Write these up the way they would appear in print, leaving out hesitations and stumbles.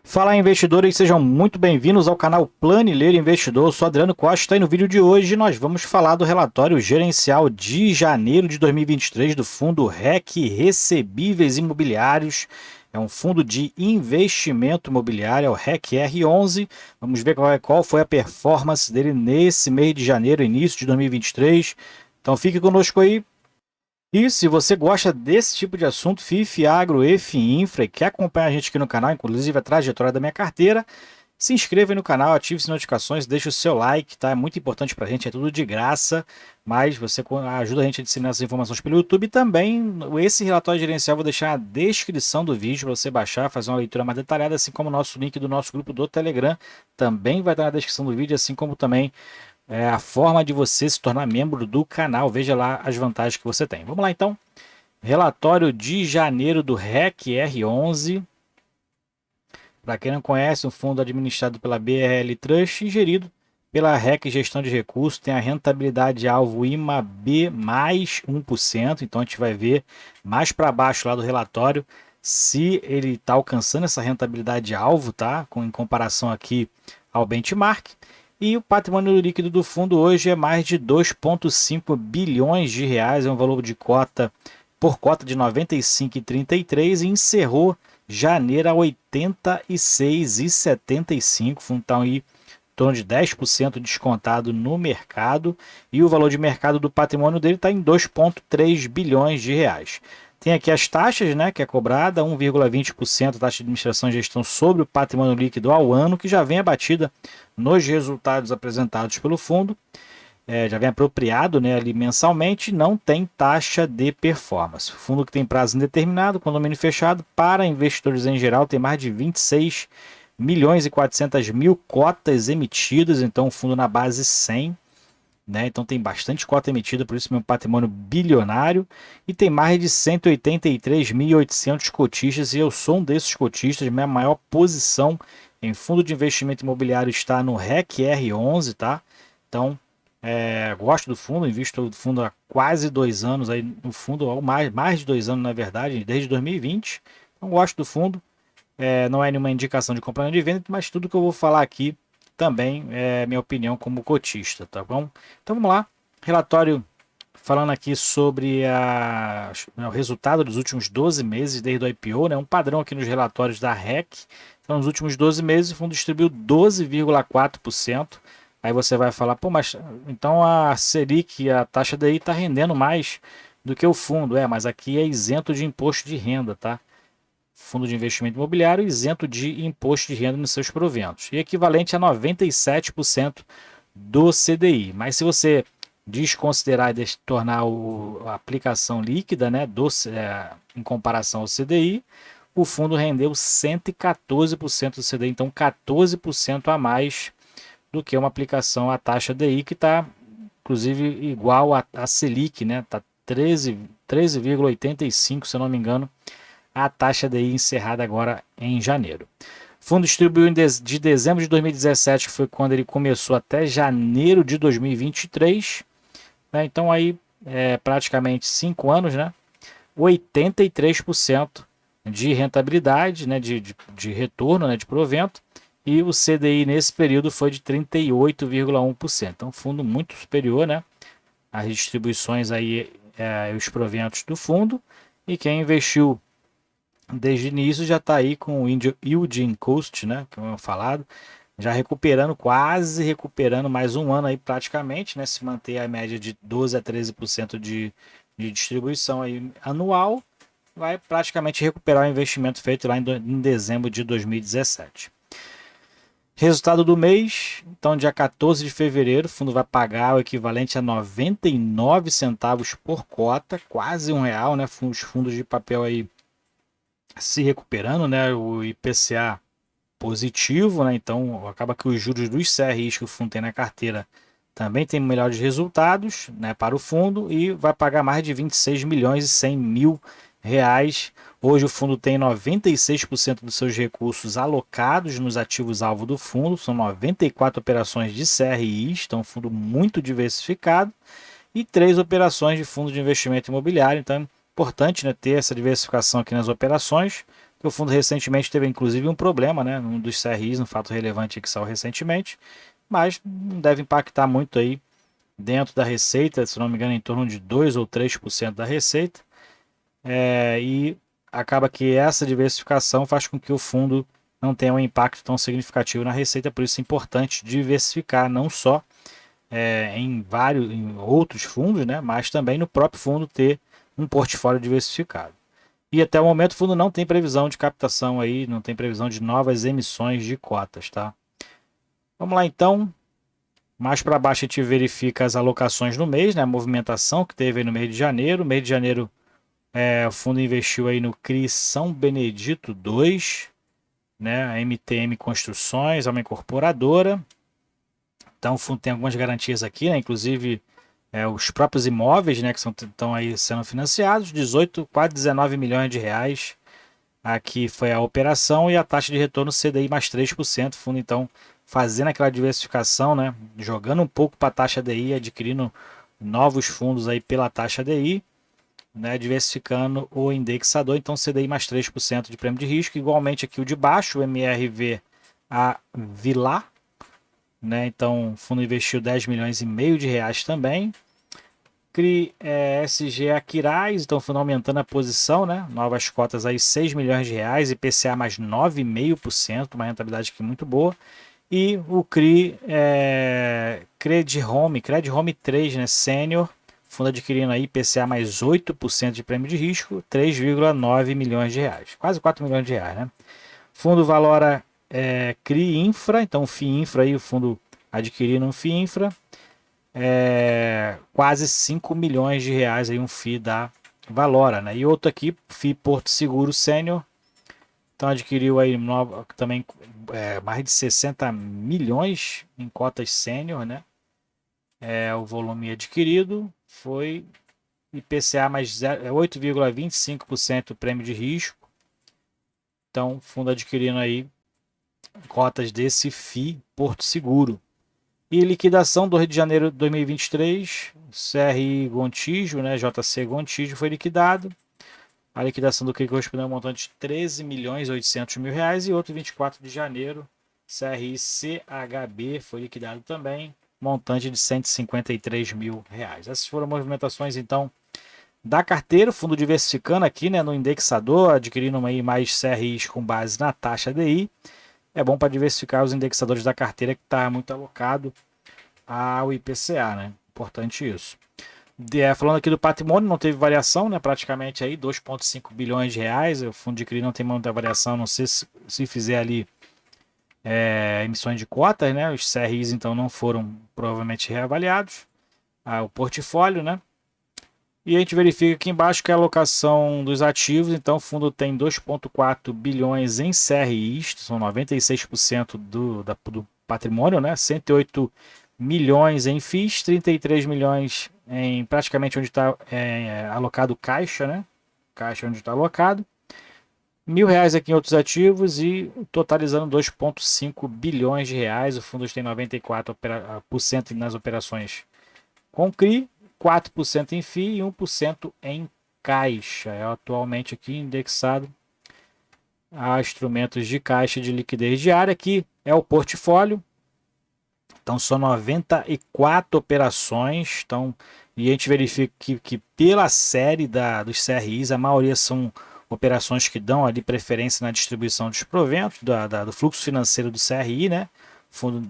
Fala investidores, sejam muito bem-vindos ao canal Planileiro Investidor. Eu sou Adriano Costa e no vídeo de hoje nós vamos falar do relatório gerencial de janeiro de 2023 do fundo REC Recebíveis Imobiliários. É um fundo de investimento imobiliário, é o REC R11. Vamos ver qual foi a performance dele nesse mês de janeiro, início de 2023. Então fique conosco aí. E se você gosta desse tipo de assunto, FIF, Agro, EF, Infra, e quer acompanhar a gente aqui no canal, inclusive a trajetória da minha carteira, se inscreva aí no canal, ative as notificações, deixe o seu like, tá? É muito importante pra gente, é tudo de graça, mas você ajuda a gente a disseminar essas informações pelo YouTube. E também, esse relatório gerencial eu vou deixar na descrição do vídeo para você baixar, fazer uma leitura mais detalhada, assim como o nosso link do nosso grupo do Telegram também vai estar na descrição do vídeo, assim como também a forma de você se tornar membro do canal. Veja lá as vantagens que você tem. Vamos lá então. Relatório de janeiro do REC R11. Para quem não conhece, um fundo administrado pela BRL Trust e gerido pela REC Gestão de Recursos. Tem a rentabilidade alvo IMAB mais 1%. Então a gente vai ver mais para baixo lá do relatório se ele está alcançando essa rentabilidade alvo, tá? Em comparação aqui ao benchmark. E o patrimônio líquido do fundo hoje é mais de 2,5 bilhões de reais, é um valor de cota por cota de 95,33 e encerrou janeiro a 86,75. O fundo está aí em torno de 10% descontado no mercado e o valor de mercado do patrimônio dele está em 2,3 bilhões de reais. Tem aqui as taxas, né, que é cobrada, 1,20% taxa de administração e gestão sobre o patrimônio líquido ao ano, que já vem abatida nos resultados apresentados pelo fundo. Já vem apropriado, né, ali mensalmente, não tem taxa de performance. Fundo que tem prazo indeterminado, condomínio fechado, para investidores em geral, tem mais de 26 milhões e 400 mil cotas emitidas, então fundo na base 100. Né? Então tem bastante cota emitida, por isso meu patrimônio bilionário, e tem mais de 183.800 cotistas, e eu sou um desses cotistas. Minha maior posição em fundo de investimento imobiliário está no REC R11, tá? Então, gosto do fundo, invisto no fundo há quase 2 anos, aí no fundo, mais de 2 anos na verdade, desde 2020. Então gosto do fundo. Não é nenhuma indicação de compra nem de venda, mas tudo que eu vou falar aqui também é minha opinião como cotista, tá bom? Então vamos lá, relatório falando aqui sobre o resultado dos últimos 12 meses desde o IPO, né? Um padrão aqui nos relatórios da REC. Então, nos últimos 12 meses, o fundo distribuiu 12,4%. Aí você vai falar, pô, mas então a Selic, a taxa DI está rendendo mais do que o fundo. Mas aqui é isento de imposto de renda, tá? Fundo de investimento imobiliário isento de imposto de renda nos seus proventos, e equivalente a 97% do CDI. Mas se você desconsiderar e tornar a aplicação líquida, né, em comparação ao CDI, o fundo rendeu 114% do CDI, então 14% a mais do que uma aplicação à taxa DI, que está inclusive igual a Selic, né? Está 13,85, se eu não me engano, a taxa DI encerrada agora em janeiro. O fundo distribuiu de dezembro de 2017, que foi quando ele começou, até janeiro de 2023. Né? Então aí praticamente 5 anos, né? 83% de rentabilidade, né? de retorno, né? de provento. E o CDI nesse período foi de 38,1%. Então, fundo muito superior, né? As distribuições aí, os proventos do fundo. E quem investiu desde o início já está aí com o Yield Cost, né, como eu falado, já recuperando, quase recuperando mais um ano aí praticamente, né, se manter a média de 12 a 13% de distribuição aí anual, vai praticamente recuperar o investimento feito lá em dezembro de 2017. Resultado do mês, então dia 14 de fevereiro, o fundo vai pagar o equivalente a 99 centavos por cota, quase R$ 1, né, os fundos de papel aí se recuperando, né? O IPCA positivo, né? Então acaba que os juros dos CRIs que o fundo tem na carteira também tem melhores resultados, né, para o fundo, e vai pagar mais de 26 milhões e 100 mil reais. Hoje o fundo tem 96% dos seus recursos alocados nos ativos alvo do fundo, são 94 operações de CRIs, então um fundo muito diversificado, e 3 operações de fundo de investimento imobiliário. Então é importante, né, ter essa diversificação aqui nas operações. O fundo recentemente teve inclusive um problema, né, um dos CRIs, um fato relevante que saiu recentemente, mas não deve impactar muito aí dentro da receita, se não me engano, em torno de 2 ou 3% da receita. E acaba que essa diversificação faz com que o fundo não tenha um impacto tão significativo na receita, por isso é importante diversificar, não só em outros fundos, né, mas também no próprio fundo ter um portfólio diversificado. E até o momento o fundo não tem previsão de captação aí, não tem previsão de novas emissões de cotas, tá? Vamos lá então. Mais para baixo a gente verifica as alocações no mês, né? A movimentação que teve aí no mês de janeiro. Mês de janeiro o fundo investiu aí no CRI São Benedito 2, né? A MTM Construções, é uma incorporadora. Então o fundo tem algumas garantias aqui, né? Inclusive os próprios imóveis, né? Que estão aí sendo financiados, 18, quase 19 milhões de reais. Aqui foi a operação e a taxa de retorno CDI mais 3%. O fundo então fazendo aquela diversificação, né? Jogando um pouco para a taxa DI, adquirindo novos fundos aí pela taxa DI, né? Diversificando o indexador, então CDI mais 3% de prêmio de risco. Igualmente aqui o de baixo, o MRV a Vilar, né? Então o fundo investiu 10 milhões e meio de reais também. CRI SG Aquiraz, então fundo aumentando a posição, né? Novas cotas aí 6 milhões de reais, IPCA mais 9,5%, uma rentabilidade aqui muito boa. E o CRI Credit Home 3, né? Sênior, fundo adquirindo aí IPCA mais 8% de prêmio de risco, 3,9 milhões de reais, quase 4 milhões de reais, né? Fundo valora CRI Infra, então FII Infra aí, o fundo adquirindo um FII Infra, quase 5 milhões de reais aí um FII da Valora, né? E outro aqui, FII Porto Seguro Sênior, então adquiriu aí também mais de 60 milhões em cotas sênior, né? O volume adquirido foi IPCA mais 8,25% prêmio de risco. Então, fundo adquirindo aí cotas desse FII Porto Seguro. E liquidação do Rio de Janeiro de 2023, CRI Gontijo, né, JC Gontijo foi liquidado. A liquidação do CRI correspondeu a um montante de 13 milhões e 800 mil reais. E outro 24 de janeiro, CRI CHB foi liquidado também, montante de 153 mil reais. Essas foram movimentações então da carteira, fundo diversificando aqui, né, no indexador, adquirindo aí mais CRIs com base na taxa DI. É bom para diversificar os indexadores da carteira que está muito alocado ao IPCA, né? Importante isso. Falando aqui do patrimônio, não teve variação, né? Praticamente aí 2,5 bilhões de reais. O fundo de CRI não tem muita variação, não sei se fizer ali emissões de cotas, né? Os CRIs então não foram provavelmente reavaliados. O portfólio, né? E a gente verifica aqui embaixo que a alocação dos ativos, então o fundo tem 2,4 bilhões em CRIs, são 96% do patrimônio, né? 108 milhões em FIIs, 33 milhões em praticamente onde está alocado caixa, né? Caixa onde está alocado. R$ 1.000 aqui em outros ativos e totalizando 2,5 bilhões de reais. O fundo tem 94% nas operações com CRI, 4% em FII e 1% em caixa. É atualmente aqui indexado a instrumentos de caixa de liquidez diária. Aqui é o portfólio. Então são 94 operações. Então, e a gente verifica que pela série dos CRIs, a maioria são operações que dão ali preferência na distribuição dos proventos, do fluxo financeiro do CRI, né? Fundo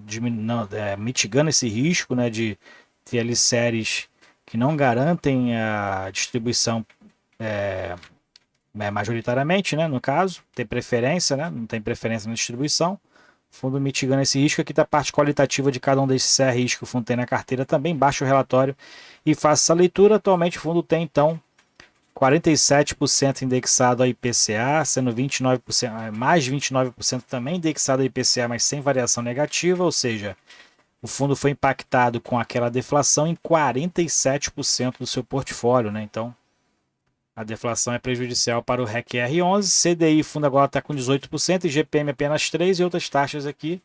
mitigando esse risco, né, de ter ali séries que não garantem a distribuição majoritariamente, né, no caso, ter preferência, né, não tem preferência na distribuição. Fundo mitigando esse risco. Aqui está a parte qualitativa de cada um desses CRIs que o fundo tem na carteira também. Baixa o relatório e faça essa leitura. Atualmente o fundo tem então 47% indexado a IPCA, sendo 29%, mais 29% também indexado a IPCA, mas sem variação negativa, ou seja, o fundo foi impactado com aquela deflação em 47% do seu portfólio, né? Então, a deflação é prejudicial para o REC R11. CDI, o fundo agora está com 18%, IGPM apenas 3% e outras taxas aqui.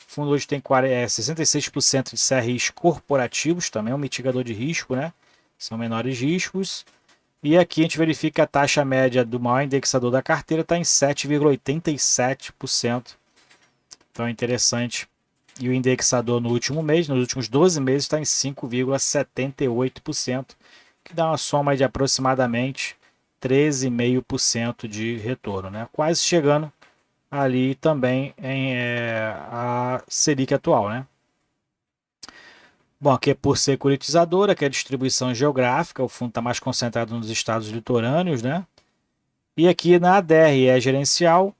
O fundo hoje tem 66% de CRIs corporativos, também é um mitigador de risco, né? São menores riscos. E aqui a gente verifica que a taxa média do maior indexador da carteira está em 7,87%. Então é interessante. E o indexador no último mês, nos últimos 12 meses, está em 5,78%, que dá uma soma de aproximadamente 13,5% de retorno, né? Quase chegando ali também em a Selic atual, né? Bom, aqui é por securitizadora, que é a distribuição geográfica, o fundo está mais concentrado nos estados litorâneos, né? E aqui na ADR é gerencial,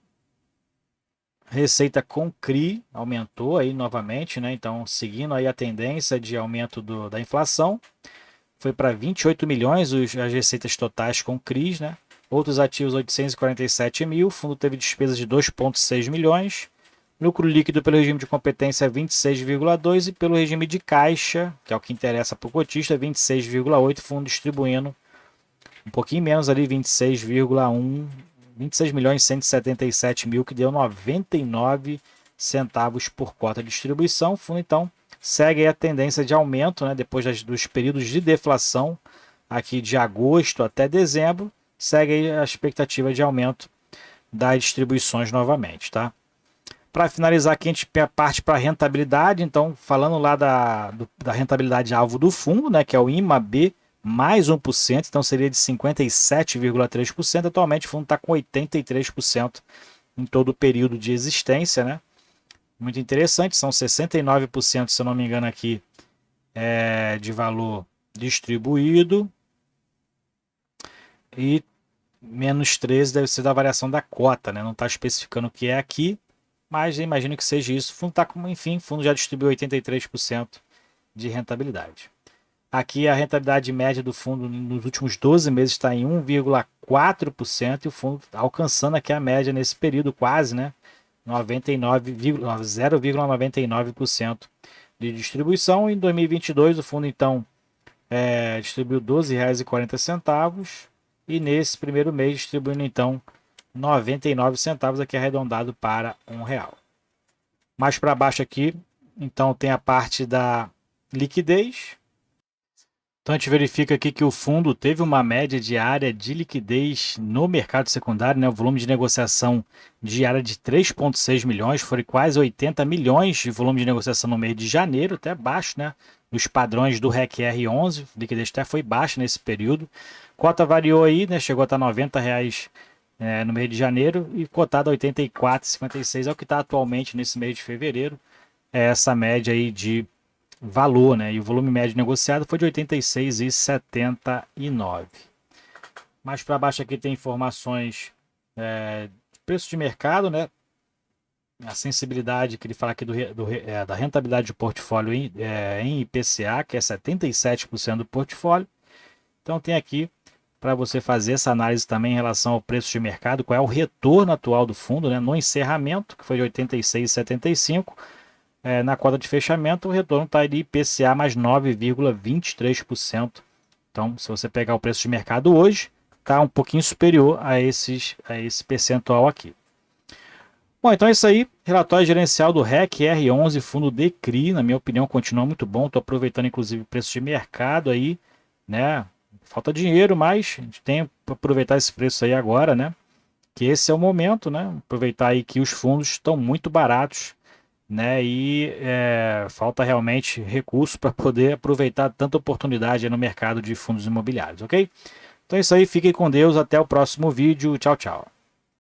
receita com CRI aumentou aí novamente, né? Então, seguindo aí a tendência de aumento da inflação, foi para 28 milhões as receitas totais com CRIs, né? Outros ativos 847 mil, o fundo teve despesas de 2,6 milhões, lucro líquido pelo regime de competência 26,2 e pelo regime de caixa, que é o que interessa para o cotista, 26,8, fundo distribuindo um pouquinho menos ali, 26,1, 26 milhões 177 mil, que deu 99 centavos por cota de distribuição. O fundo então segue a tendência de aumento, né, depois dos períodos de deflação, aqui de agosto até dezembro, segue a expectativa de aumento das distribuições novamente, tá? Para finalizar aqui, a gente parte para a rentabilidade. Então, falando lá da rentabilidade alvo do fundo, né, que é o IMAB, mais 1%, então seria de 57,3%. Atualmente o fundo está com 83% em todo o período de existência, né? Muito interessante, são 69%, se eu não me engano aqui, de valor distribuído, e menos 13 deve ser da variação da cota, né? Não está especificando o que é aqui, mas eu imagino que seja isso. O fundo está com, enfim, o fundo já distribuiu 83% de rentabilidade. Aqui a rentabilidade média do fundo nos últimos 12 meses está em 1,4% e o fundo alcançando aqui a média nesse período quase, né? 0,99% de distribuição. Em 2022 o fundo então distribuiu R$ 12,40 e nesse primeiro mês distribuindo então 99 centavos, aqui arredondado para R$ 1. Mais para baixo aqui, então tem a parte da liquidez. Então a gente verifica aqui que o fundo teve uma média diária de liquidez no mercado secundário, né? O volume de negociação diária de 3,6 milhões, foi quase 80 milhões de volume de negociação no mês de janeiro, até baixo, né? Os padrões do REC R11, liquidez até foi baixa nesse período. Cota variou aí, né? Chegou a estar R$ 90 no mês de janeiro e cotado a 84,56 é o que está atualmente nesse mês de fevereiro. É essa média aí de valor, né? E o volume médio negociado foi de 86,79. Mais para baixo aqui tem informações de preço de mercado, né? A sensibilidade que ele fala aqui da rentabilidade do portfólio em IPCA, que é 77% do portfólio. Então tem aqui para você fazer essa análise também em relação ao preço de mercado, qual é o retorno atual do fundo, né? No encerramento, que foi de 86,75. Na cota de fechamento, o retorno está ali IPCA mais 9,23%. Então, se você pegar o preço de mercado hoje, está um pouquinho superior a esse percentual aqui. Bom, então é isso aí. Relatório gerencial do REC R11, fundo de CRI, na minha opinião, continua muito bom. Estou aproveitando, inclusive, o preço de mercado aí, né? Falta dinheiro, mas a gente tem para aproveitar esse preço aí agora, né? Que esse é o momento, né? Aproveitar aí que os fundos estão muito baratos, né? E falta realmente recurso para poder aproveitar tanta oportunidade no mercado de fundos imobiliários, ok? Então é isso aí, fiquem com Deus, até o próximo vídeo, tchau, tchau.